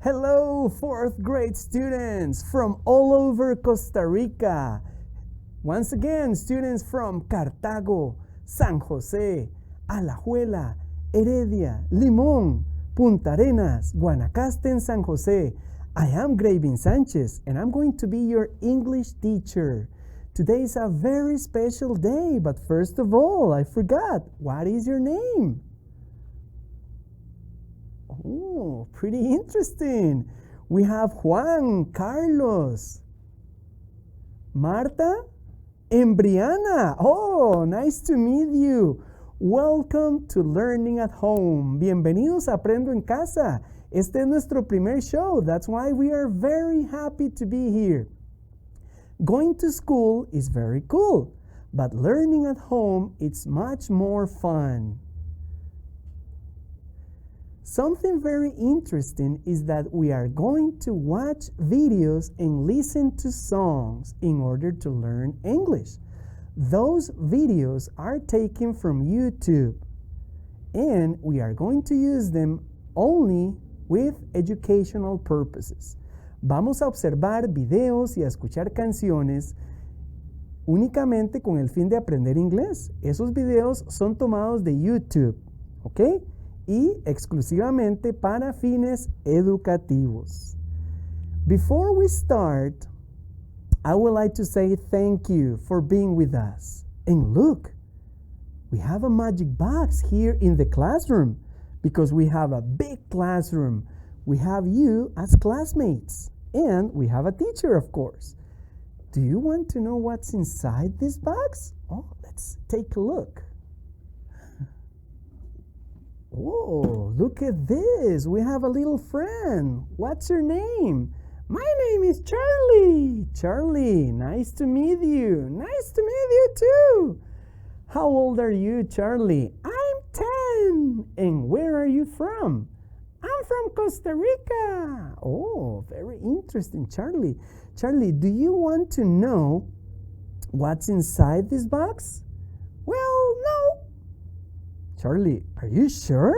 Hello, fourth grade students from all over Costa Rica. Once again, students from Cartago, San Jose, Alajuela, Heredia, Limón, Punta Arenas, Guanacaste, and San Jose. I am Greivin Sánchez, and I'm going to be your English teacher. Today is a very special day, but first of all, I forgot. What is your name? Oh, pretty interesting. We have Juan, Carlos, Marta, and Brianna. Oh, nice to meet you. Welcome to Learning at Home. Bienvenidos a Aprendo en Casa. Este es nuestro primer show. That's why we are very happy to be here. Going to school is very cool, but learning at home, it's much more fun. Something very interesting is that we are going to watch videos and listen to songs in order to learn English. Those videos are taken from YouTube, and we are going to use them only with educational purposes. Vamos a observar videos y a escuchar canciones únicamente con el fin de aprender inglés. Esos videos son tomados de YouTube, ¿ok? Y exclusivamente para fines educativos. Before we start, I would like to say thank you for being with us. And look, we have a magic box here in the classroom because we have a big classroom. We have you as classmates, and we have a teacher, of course. Do you want to know what's inside this box? Oh, let's take a look. Oh, look at this. We have a little friend. What's your name? My name is Charlie. Charlie, nice to meet you. Nice to meet you too. How old are you, Charlie? I'm 10. And where are you from? I'm from Costa Rica. Oh, very interesting, Charlie. Charlie, do you want to know what's inside this box? Well, no. Charlie, are you sure?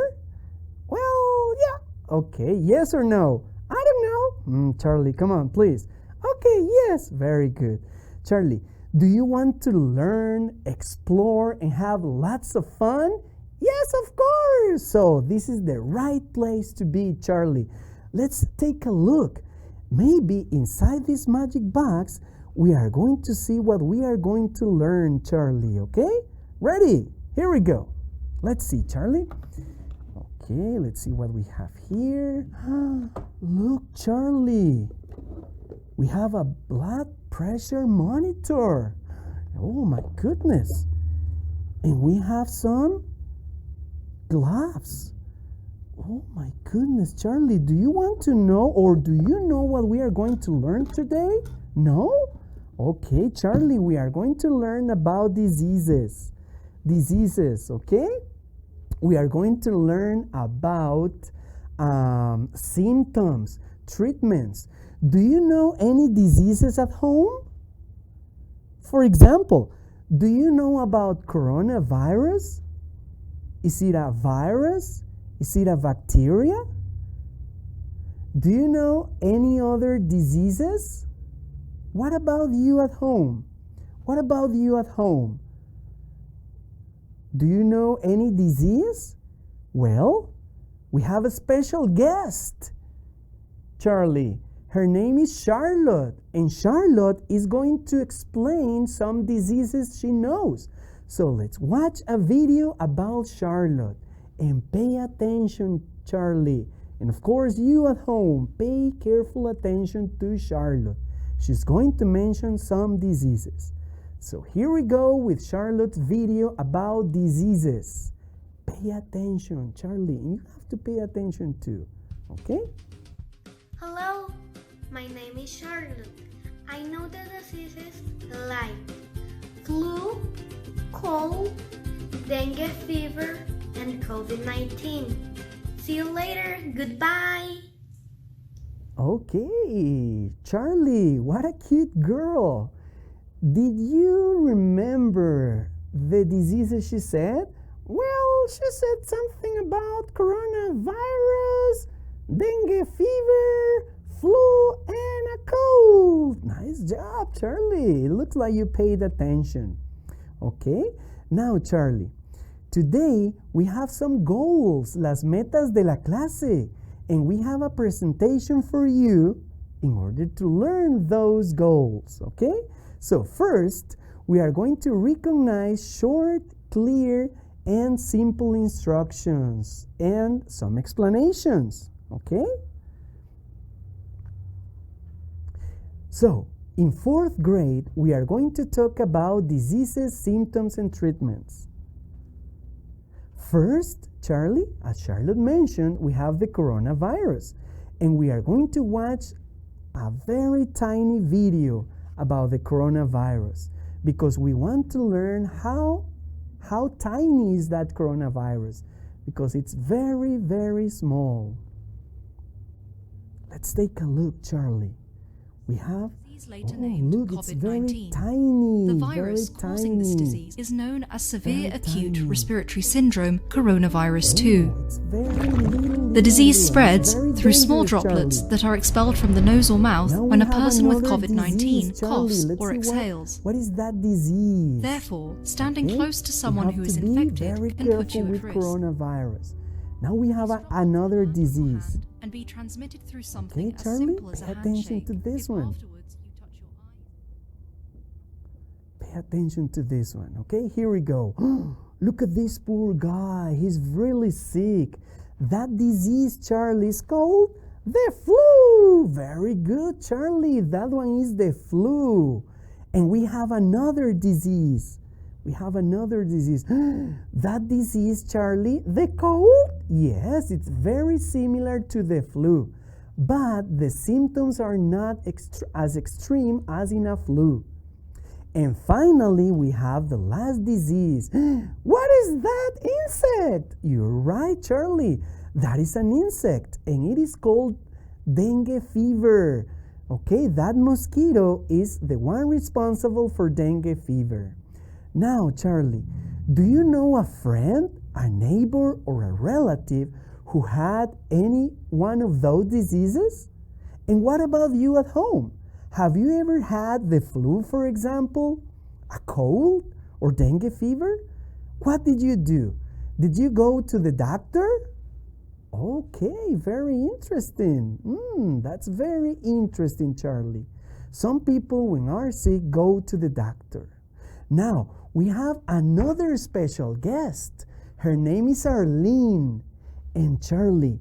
Well, yeah. Okay, yes or no? I don't know. Charlie, come on, please. Okay, yes, very good. Charlie, do you want to learn, explore, and have lots of fun? Yes, of course. So this is the right place to be, Charlie. Let's take a look. Maybe inside this magic box, we are going to see what we are going to learn, Charlie, okay? Ready? Here we go. Let's see, Charlie. Okay, let's see what we have here. Look, Charlie. We have a blood pressure monitor. Oh my goodness. And we have some gloves. Oh my goodness, Charlie. Do you want to know, or do you know what we are going to learn today? No? Okay, Charlie, we are going to learn about diseases. Diseases, okay? We are going to learn about symptoms, treatments. Do you know any diseases at home? For example, do you know about coronavirus? Is it a virus? Is it a bacteria? Do you know any other diseases? What about you at home? What about you at home? Do you know any disease? Well, we have a special guest, Charlie. Her name is Charlotte, and Charlotte is going to explain some diseases she knows. So let's watch a video about Charlotte and pay attention, Charlie. And of course, you at home, pay careful attention to Charlotte. She's going to mention some diseases. So here we go with Charlotte's video about diseases. Pay attention, Charlie, and you have to pay attention too, okay? Hello, my name is Charlotte. I know the diseases like cold, dengue fever, and COVID-19. See you later. Goodbye. Okay, Charlie, what a cute girl. Did you remember the diseases she said? Well, she said something about coronavirus, dengue fever, flu, and a cold. Nice job, Charlie. It looks like you paid attention. Okay, now, Charlie, today we have some goals, las metas de la clase, and we have a presentation for you in order to learn those goals, okay? So first, we are going to recognize short, clear, and simple instructions and some explanations, okay? So, in 4th grade, we are going to talk about diseases, symptoms, and treatments. First, Charlie, as Charlotte mentioned, we have the coronavirus, and we are going to watch a very tiny video about the coronavirus because we want to learn how tiny is that coronavirus, because it's very, very small. Let's take a look, Charlie. We have, look, it's very tiny. The virus causing this disease is known as severe Very acute tiny. respiratory syndrome, coronavirus 2. It's very little. The disease It's spreads very through small dangerous, droplets Charlie. that are expelled from the nose or mouth Now we when a have person with another COVID-19 disease, Charlie. coughs Let's or see exhales. What is that disease? Therefore, standing Okay? close to We someone have who is to be infected very can put careful you at with risk. coronavirus. Now we have Stop another with your disease. hand and be transmitted through something Okay, as Charlie, simple as a pay attention handshake. to this If one. afterwards you touch your eye. Pay attention to this one, okay? Here we go. Look at this poor guy. He's really sick. That disease, Charlie, is called the flu. Very good, Charlie. That one is the flu. And we have another disease. We have another disease. That disease, Charlie, the cold? Yes, it's very similar to the flu. But the symptoms are not as extreme as in a flu. And finally, we have the last disease. What is that insect? You're right, Charlie. That is an insect, and it is called dengue fever. Okay, that mosquito is the one responsible for dengue fever. Now, Charlie, do you know a friend, a neighbor, or a relative who had any one of those diseases? And what about you at home? Have you ever had the flu, for example, a cold, or dengue fever? What did you do? Did you go to the doctor? Okay, very interesting. That's very interesting, Charlie. Some people, when are sick, go to the doctor. Now, we have another special guest. Her name is Arlene. And Charlie,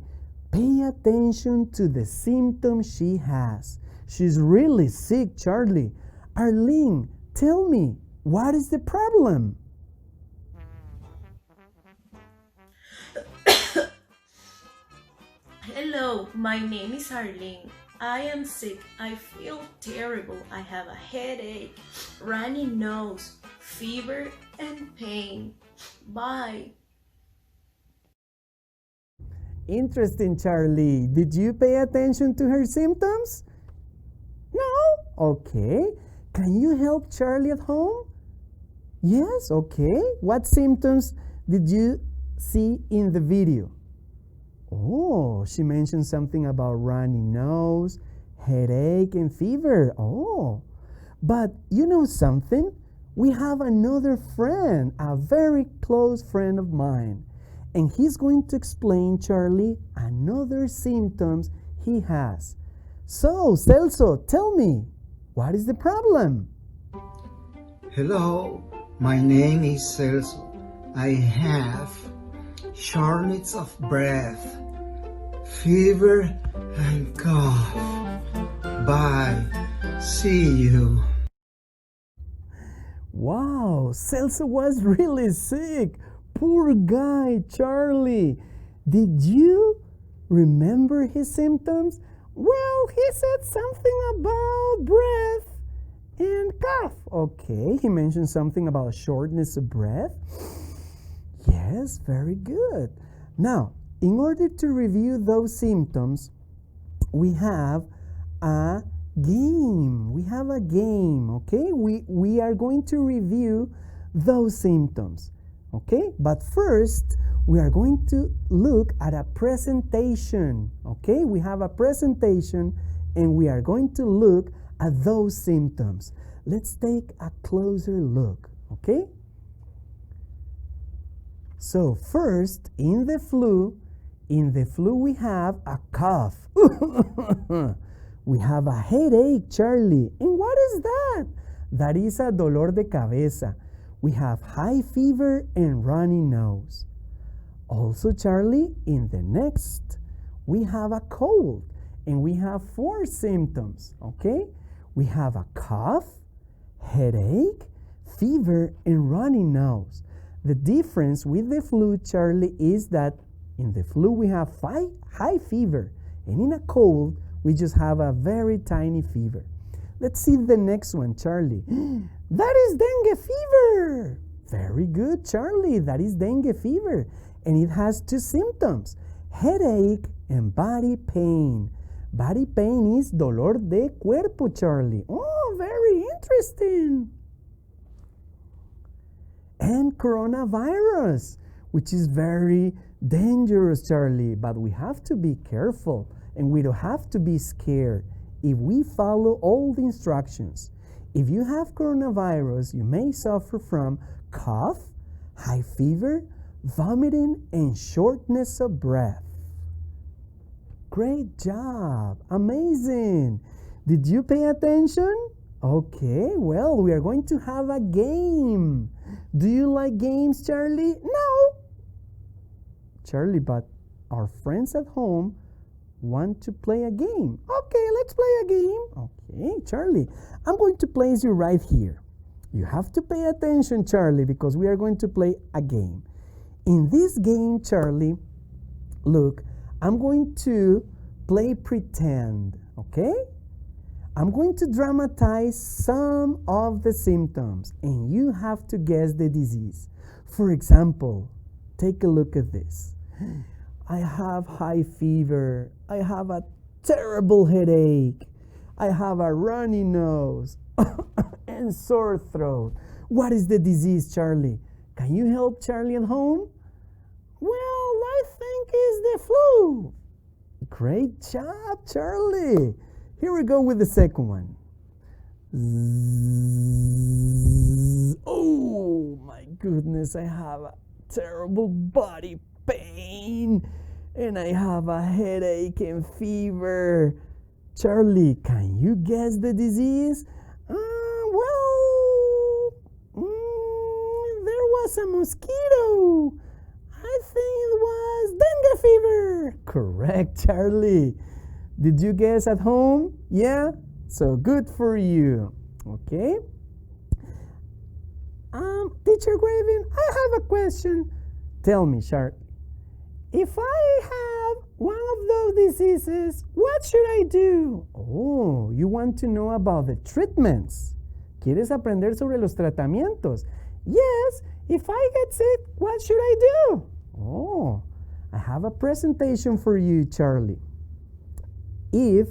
pay attention to the symptoms she has. She's really sick, Charlie. Arlene, tell me, what is the problem? Hello, my name is Arlene. I am sick. I feel terrible. I have a headache, runny nose, fever, and pain. Bye. Interesting, Charlie. Did you pay attention to her symptoms? No? Okay. Can you help Charlie at home? Yes, okay. What symptoms did you see in the video? Oh, she mentioned something about runny nose, headache, and fever. Oh, but you know something? We have another friend, a very close friend of mine, and he's going to explain, Charlie, another symptoms he has. So, Celso, tell me, what is the problem? Hello, my name is Celso. I have shortness of breath, fever, and cough. Bye. See you. Wow, Celso was really sick. Poor guy, Charlie. Did you remember his symptoms? Well, he said something about breath and cough. Okay, he mentioned something about shortness of breath. Yes, very good. Now, in order to review those symptoms, we have a game. We have a game, okay? We are going to review those symptoms, okay? But first, we are going to look at a presentation, okay? We have a presentation and we are going to look at those symptoms. Let's take a closer look, okay? So first, in the flu we have a cough. We have a headache, Charlie. And what is that? That is a dolor de cabeza. We have high fever and runny nose. Also, Charlie, in the next, we have a cold. And we have 4 symptoms, okay? We have a cough, headache, fever, and runny nose. The difference with the flu, Charlie, is that in the flu we have high fever, and in a cold we just have a very tiny fever. Let's see the next one, Charlie. That is dengue fever. Very good, Charlie. That is dengue fever, and it has 2 symptoms: headache and body pain. Body pain is dolor de cuerpo, Charlie. Oh, very interesting. And coronavirus, which is very dangerous, Charlie. But we have to be careful and we don't have to be scared if we follow all the instructions. If you have coronavirus, you may suffer from cough, high fever, vomiting, and shortness of breath. Great job. Amazing. Did you pay attention? Okay, well, we are going to have a game. Do you like games, Charlie? No. Charlie, but our friends at home want to play a game. Okay, let's play a game. Okay, Charlie, I'm going to place you right here. You have to pay attention, Charlie, because we are going to play a game. In this game, Charlie, look, I'm going to play pretend, okay? I'm going to dramatize some of the symptoms and you have to guess the disease. For example, take a look at this. I have high fever. I have a terrible headache. I have a runny nose and sore throat. What is the disease, Charlie? Can you help Charlie at home? Well, I think it's the flu. Great job, Charlie. Here we go with the second one. Oh my goodness, I have a terrible body pain and I have a headache and fever. Charlie, can you guess the disease? There was a mosquito. I think it was dengue fever. Correct, Charlie. Did you guess at home? Yeah? So good for you. Okay. Teacher Greivin, I have a question. Tell me, Charlie. If I have one of those diseases, what should I do? Oh, you want to know about the treatments. ¿Quieres aprender sobre los tratamientos? Yes, if I get sick, what should I do? Oh, I have a presentation for you, Charlie. If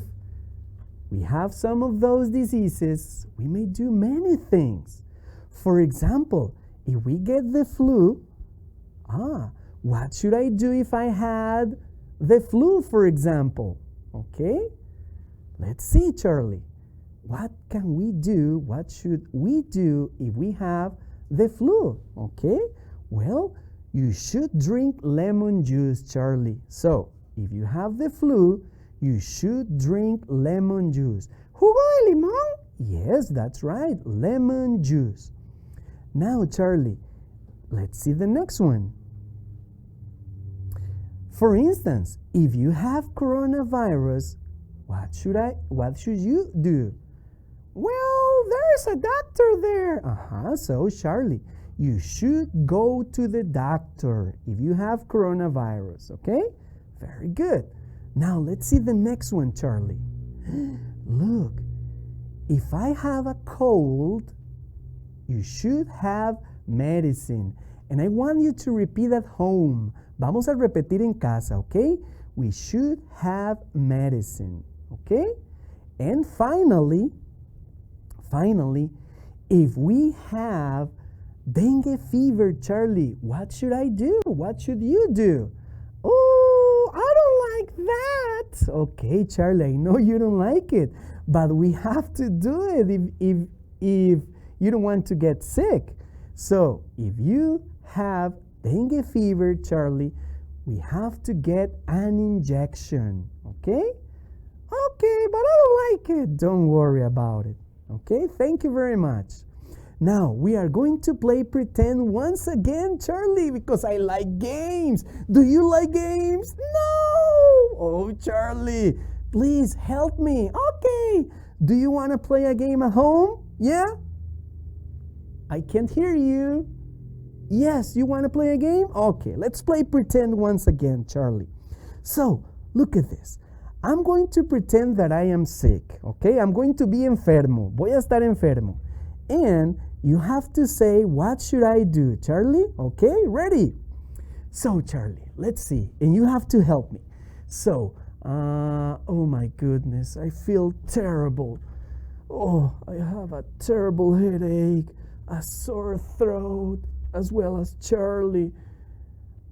we have some of those diseases, we may do many things. For example, if we get the flu, what should I do if I had the flu, for example? Okay, let's see, Charlie. What can we do? What should we do if we have the flu? Okay, well, you should drink lemon juice, Charlie. So, if you have the flu, you should drink lemon juice. ¿Jugo de limón? Yes, that's right, lemon juice. Now, Charlie, let's see the next one. For instance, if you have coronavirus, what should you do? Well, there's a doctor there. So, Charlie, you should go to the doctor if you have coronavirus, okay? Very good. Now, let's see the next one, Charlie. Look, if I have a cold, You should have medicine. And I want you to repeat at home. Vamos a repetir en casa, okay? We should have medicine, okay? And finally, if we have dengue fever, Charlie, what should I do? What should you do? Oh, I don't like that. Okay, Charlie, I know you don't like it, but we have to do it if you don't want to get sick. So if you have dengue fever, Charlie, we have to get an injection, okay? Okay, but I don't like it. Don't worry about it, okay? Thank you very much. Now, we are going to play pretend once again, Charlie, because I like games. Do you like games? No! Oh, Charlie, please help me. Okay. Do you want to play a game at home? Yeah? I can't hear you. Yes, you want to play a game? Okay, let's play pretend once again, Charlie. So, look at this. I'm going to pretend that I am sick, okay? I'm going to be enfermo. Voy a estar enfermo. And you have to say, what should I do, Charlie? Okay, ready? So, Charlie, let's see. And you have to help me. So, oh my goodness, I feel terrible. Oh, I have a terrible headache, a sore throat, as well as Charlie.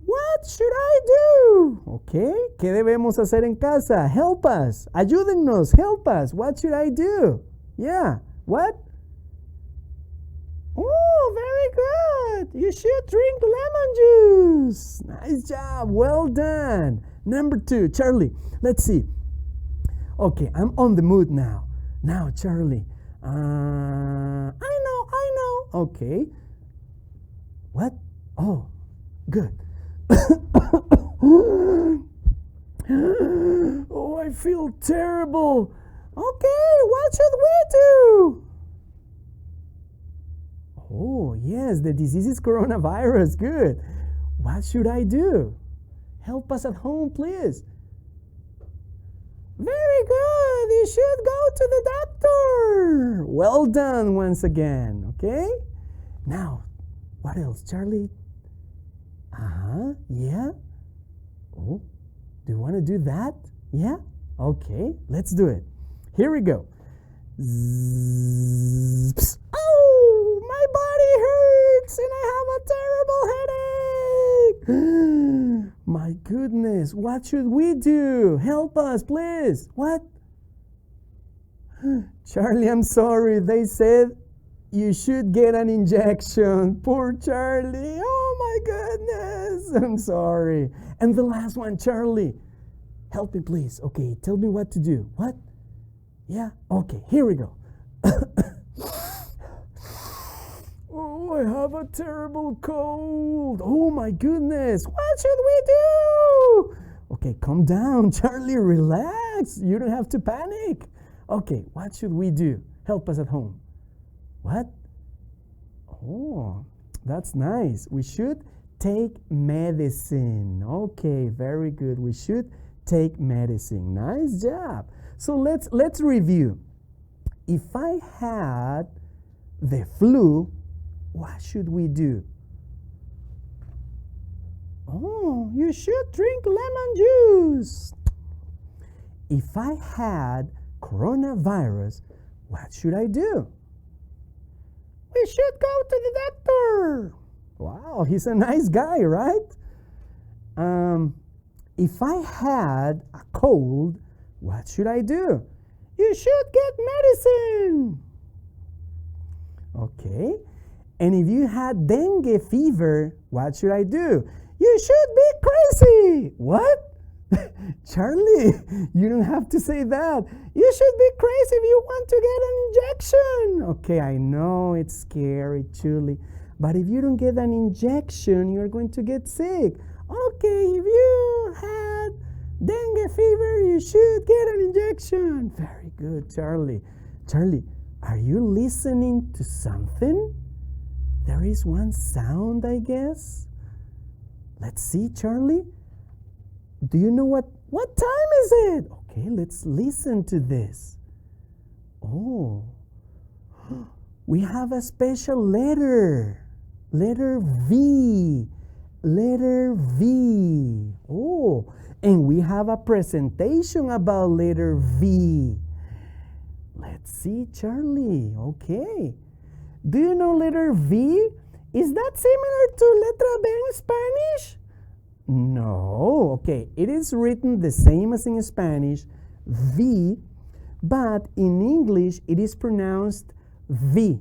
What should I do? Okay, ¿qué debemos hacer en casa? Help us. Ayúdennos, help us. What should I do? Yeah, what? Oh, very good. You should drink lemon juice. Nice job. Well done. Number 2, Charlie. Let's see. Okay, I'm on the mood now. Now, Charlie. I know. Okay. What? Oh, good. Oh, I feel terrible. Okay, what should we do? Oh, yes, the disease is coronavirus. Good. What should I do? Help us at home, please. Very good. You should go to the doctor. Well done once again, okay? Now, what else, Charlie? Yeah. Oh, do you want to do that? Yeah? Okay, let's do it. Here we go. Zzz, oh, my body hurts and I have a terrible headache. My goodness, what should we do? Help us, please. What? Charlie, I'm sorry. They said you should get an injection. Poor Charlie. Oh my goodness. I'm sorry. And the last one, Charlie. Help me, please. Okay, tell me what to do. What? Yeah? Okay, here we go. Oh, I have a terrible cold. Oh my goodness. What should we do? Okay, calm down, Charlie. Relax. You don't have to panic. Okay, what should we do? Help us at home. What? Oh, that's nice. We should take medicine. Okay, very good. We should take medicine. Nice job. So let's review. If I had the flu, what should we do? Oh, you should drink lemon juice. If I had coronavirus, what should I do? We should go to the doctor. Wow, he's a nice guy, right? If I had a cold, what should I do? You should get medicine. Okay. And if you had dengue fever, what should I do? You should be crazy. What? Charlie, you don't have to say that. You should be crazy if you want to get an injection. Okay, I know it's scary, Julie. But if you don't get an injection, you're going to get sick. Okay, if you had dengue fever, you should get an injection. Very good, Charlie. Charlie, are you listening to something? There is one sound, I guess. Let's see, Charlie. Do you know what time is it? Okay, let's listen to this. Oh. we have a special letter. Letter V. Letter V. Oh, and we have a presentation about letter V. Let's see, Charlie. Okay. Do you know letter V? Is that similar to letra B in Spanish? No. Okay, it is written the same as in Spanish, V, but in English it is pronounced V.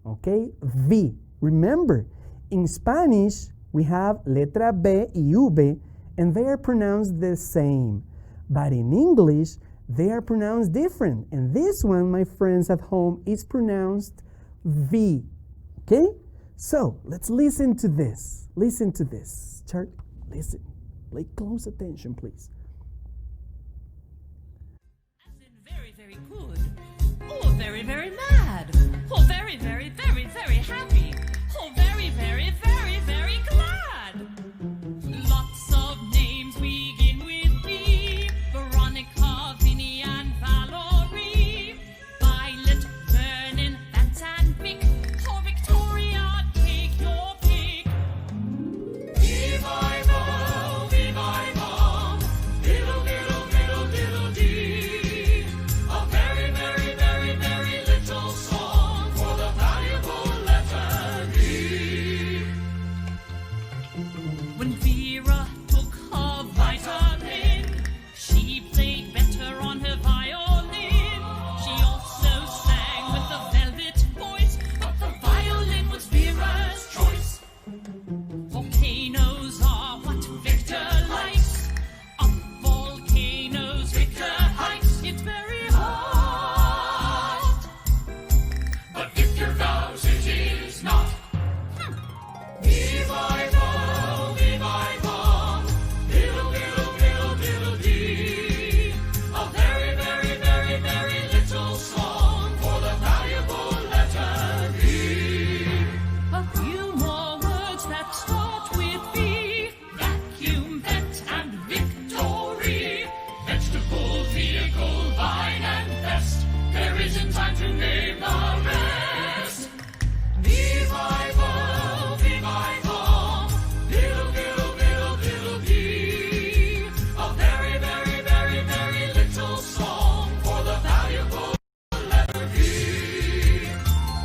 Okay, V. Remember, in Spanish we have letra B y V, and they are pronounced the same. But in English, they are pronounced different. And this one, my friends at home, is pronounced V. Okay? So, let's listen to this. Listen to this. Charlie, listen. Pay close attention, please. As in very, very good, or very, very mad, or very, very, very, very happy, or very, very, very, very glad. Lots of names begin with B. Veronica, Vinny, and Valerie. Violet, Vernon, Vance, and Vic. Or Victoria, take your pick. Revival, revival. Diddle, diddle, diddle, diddle, dee. A very, very, very, very little song for the valuable letter D. When Vera took her vitamin, she played better on her violin. She also sang with a velvet voice, but the violin was Vera's choice. Volcanoes are what Victor likes. Up volcanoes Victor hikes. It's very hot, but Victor vows it is not. Revival, revival, diddle, diddle, diddle, diddle, dee. A very, very, very, very little song for the valuable letter V. A few more words that start with V. Vacuum, vet, and victory. Vegetable, vehicle, vine, and vest. There isn't time to name the rest. Revival, revival, diddle, diddle, diddle, diddle, dee. A very, very, very, very little song for the valuable letter V.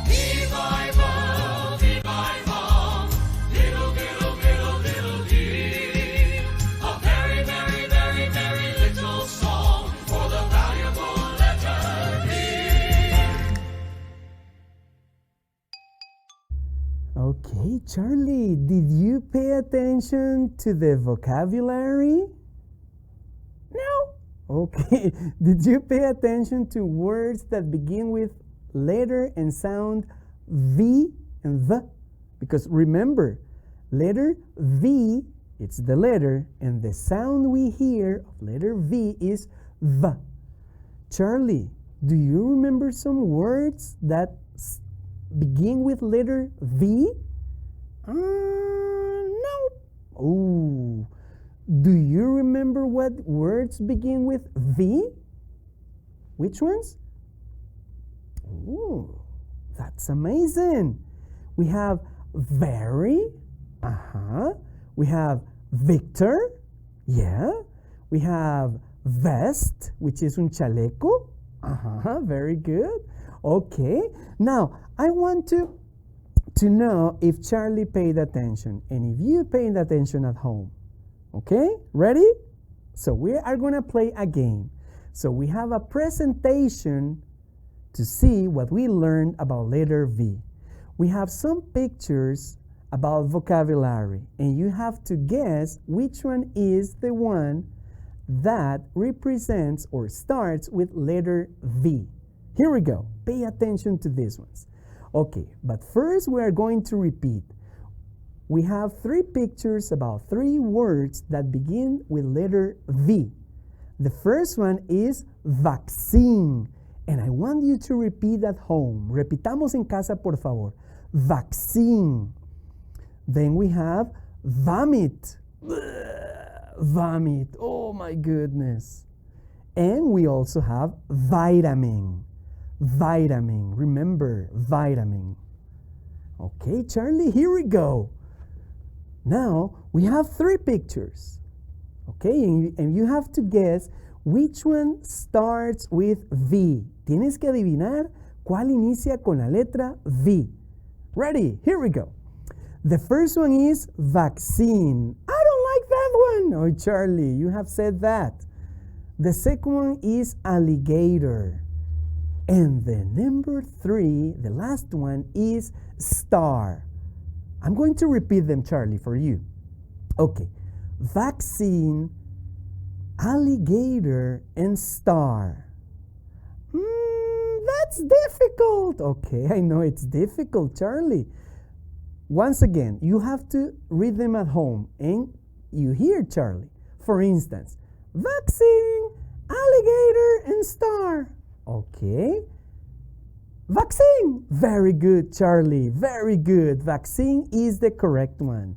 Revival, revival, diddle, diddle, diddle, diddle, dee. A very, very, very, very little song for the valuable letter V. Okay, Charlie, did you pay attention to the vocabulary? No? Okay, did you pay attention to words that begin with letter and sound V and the? Because remember, letter V, it's the letter, and the sound we hear of letter V is the. Charlie, do you remember some words that begin with letter V? No. Oh, do you remember what words begin with V? Which ones? Oh, that's amazing. We have very, we have Victor, yeah. We have vest, which is un chaleco, very good. Okay, now I want to know if Charlie paid attention and if you paid attention at home. Okay, ready? So we are going to play a game. So we have a presentation to see what we learned about letter V. We have some pictures about vocabulary and you have to guess which one is the one that represents or starts with letter V. Here we go. Pay attention to these ones. Okay, but first we are going to repeat. We have three pictures about three words that begin with letter V. The first one is vaccine. And I want you to repeat at home. Repitamos en casa, por favor. Vaccine. Then we have vomit. Vomit. Oh my goodness. And we also have vitamin. vitamin. Remember, vitamin. Okay, Charlie, here we go. Now, we have 3 pictures. Okay, and you have to guess which one starts with V. Tienes que adivinar cuál inicia con la letra V. Ready? Here we go. The first one is vaccine. I don't like that one. Oh, Charlie, you have said that. The second one is alligator. And the number 3, the last one, is star. I'm going to repeat them, Charlie, for you. Okay. Vaccine, alligator, and star. That's difficult. Okay, I know it's difficult, Charlie. Once again, you have to read them at home and you hear Charlie. For instance, vaccine, alligator, and star. Okay. Vaccine. Very good, Charlie. Very good. Vaccine is the correct one.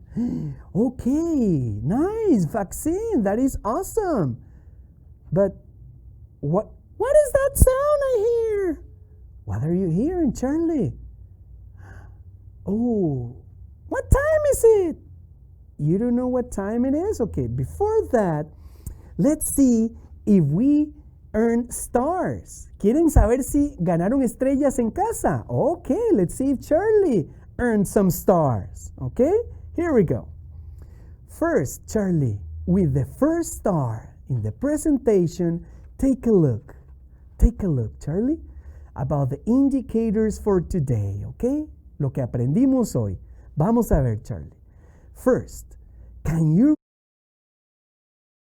Okay, nice. Vaccine. That is awesome. But what is that sound I hear? What are you hearing, Charlie? Oh, what time is it? You don't know what time it is? Okay, before that, let's see if we earn stars. ¿Quieren saber si ganaron estrellas en casa? Okay, let's see if Charlie earned some stars. Okay, here we go. First, Charlie, with the first star in the presentation, take a look. Take a look, Charlie, about the indicators for today, okay? Lo que aprendimos hoy. Vamos a ver, Charlie. First, can you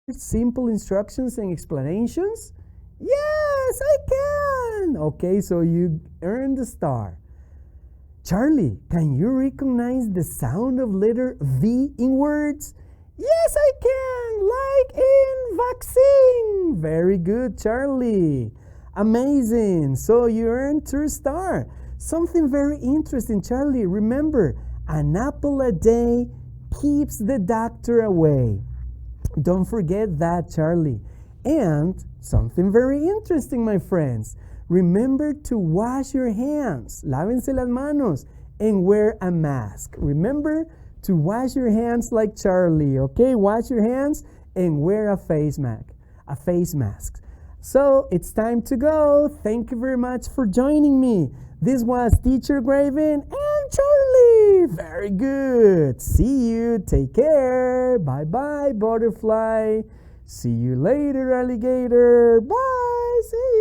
read simple instructions and explanations? Yes, I can. Okay, so you earned the star. Charlie, can you recognize the sound of letter V in words? Yes, I can, like in vaccine. Very good, Charlie. Amazing. So you earned 2 stars. Something very interesting, Charlie. Remember, an apple a day keeps the doctor away. Don't forget that, Charlie. And something very interesting, my friends. Remember to wash your hands. Lávense las manos and wear a mask. Remember to wash your hands like Charlie, okay? Wash your hands and wear a face mask. So it's time to go. Thank you very much for joining me. This was Teacher Greivin and Charlie. Very good. See you. Take care. Bye-bye, butterfly. See you later, alligator. Bye. See you.